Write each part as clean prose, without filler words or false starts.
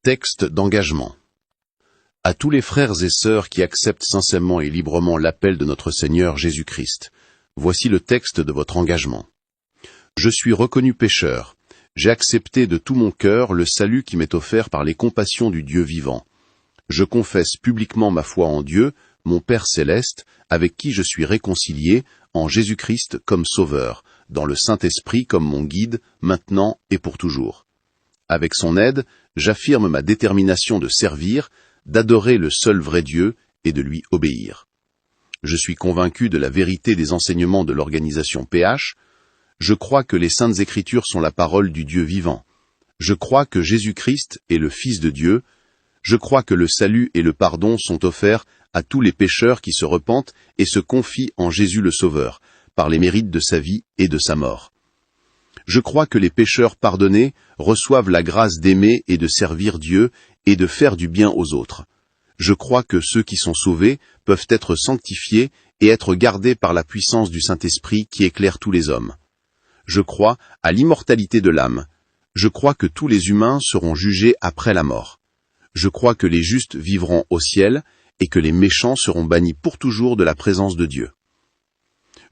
Texte d'engagement. À tous les frères et sœurs qui acceptent sincèrement et librement l'appel de notre Seigneur Jésus-Christ, voici le texte de votre engagement. Je suis reconnu pécheur. J'ai accepté de tout mon cœur le salut qui m'est offert par les compassions du Dieu vivant. Je confesse publiquement ma foi en Dieu, mon Père céleste, avec qui je suis réconcilié, en Jésus-Christ comme Sauveur, dans le Saint-Esprit comme mon guide, maintenant et pour toujours. Avec son aide, j'affirme ma détermination de servir, d'adorer le seul vrai Dieu et de lui obéir. Je suis convaincu de la vérité des enseignements de l'organisation PH. Je crois que les Saintes Écritures sont la parole du Dieu vivant. Je crois que Jésus-Christ est le Fils de Dieu. Je crois que le salut et le pardon sont offerts à tous les pécheurs qui se repentent et se confient en Jésus le Sauveur, par les mérites de sa vie et de sa mort. Je crois que les pécheurs pardonnés reçoivent la grâce d'aimer et de servir Dieu et de faire du bien aux autres. Je crois que ceux qui sont sauvés peuvent être sanctifiés et être gardés par la puissance du Saint-Esprit qui éclaire tous les hommes. Je crois à l'immortalité de l'âme. Je crois que tous les humains seront jugés après la mort. Je crois que les justes vivront au ciel et que les méchants seront bannis pour toujours de la présence de Dieu.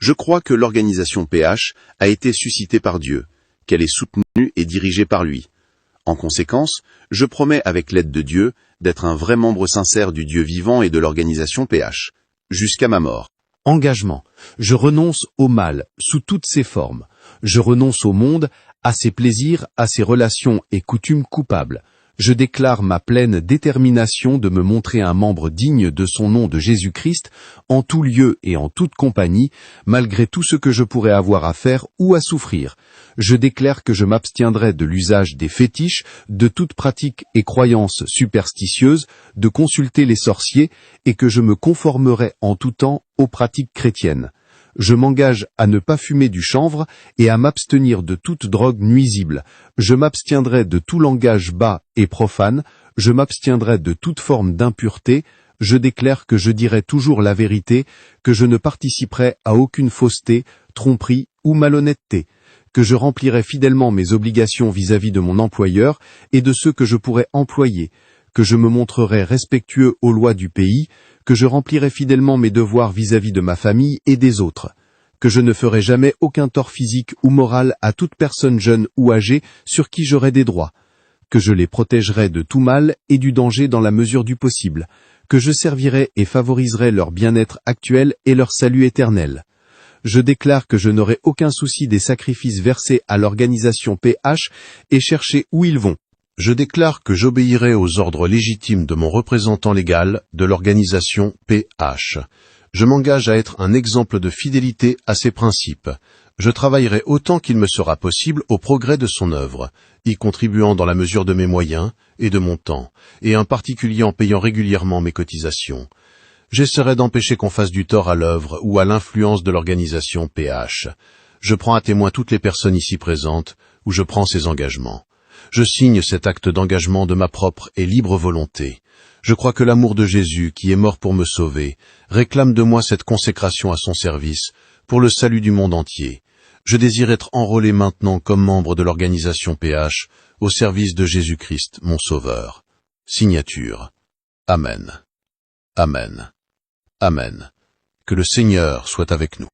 Je crois que l'organisation PH a été suscitée par Dieu, qu'elle est soutenue et dirigée par lui. En conséquence, je promets avec l'aide de Dieu d'être un vrai membre sincère du Dieu vivant et de l'organisation PH, jusqu'à ma mort. Engagement. Je renonce au mal, sous toutes ses formes. Je renonce au monde, à ses plaisirs, à ses relations et coutumes coupables. Je déclare ma pleine détermination de me montrer un membre digne de son nom de Jésus-Christ, en tout lieu et en toute compagnie, malgré tout ce que je pourrais avoir à faire ou à souffrir. Je déclare que je m'abstiendrai de l'usage des fétiches, de toute pratique et croyance superstitieuse, de consulter les sorciers, et que je me conformerai en tout temps aux pratiques chrétiennes. Je m'engage à ne pas fumer du chanvre et à m'abstenir de toute drogue nuisible. Je m'abstiendrai de tout langage bas et profane. Je m'abstiendrai de toute forme d'impureté. Je déclare que je dirai toujours la vérité, que je ne participerai à aucune fausseté, tromperie ou malhonnêteté, que je remplirai fidèlement mes obligations vis-à-vis de mon employeur et de ceux que je pourrai employer, que je me montrerai respectueux aux lois du pays, que je remplirai fidèlement mes devoirs vis-à-vis de ma famille et des autres, que je ne ferai jamais aucun tort physique ou moral à toute personne jeune ou âgée sur qui j'aurai des droits, que je les protégerai de tout mal et du danger dans la mesure du possible, que je servirai et favoriserai leur bien-être actuel et leur salut éternel. Je déclare que je n'aurai aucun souci des sacrifices versés à l'organisation PH et chercher où ils vont. Je déclare que j'obéirai aux ordres légitimes de mon représentant légal de l'organisation PH. Je m'engage à être un exemple de fidélité à ses principes. Je travaillerai autant qu'il me sera possible au progrès de son œuvre, y contribuant dans la mesure de mes moyens et de mon temps, et en particulier en payant régulièrement mes cotisations. J'essaierai d'empêcher qu'on fasse du tort à l'œuvre ou à l'influence de l'organisation PH. Je prends à témoin toutes les personnes ici présentes où je prends ces engagements. Je signe cet acte d'engagement de ma propre et libre volonté. Je crois que l'amour de Jésus, qui est mort pour me sauver, réclame de moi cette consécration à son service, pour le salut du monde entier. Je désire être enrôlé maintenant comme membre de l'organisation PH, au service de Jésus-Christ, mon Sauveur. Signature. Amen. Amen. Amen. Que le Seigneur soit avec nous.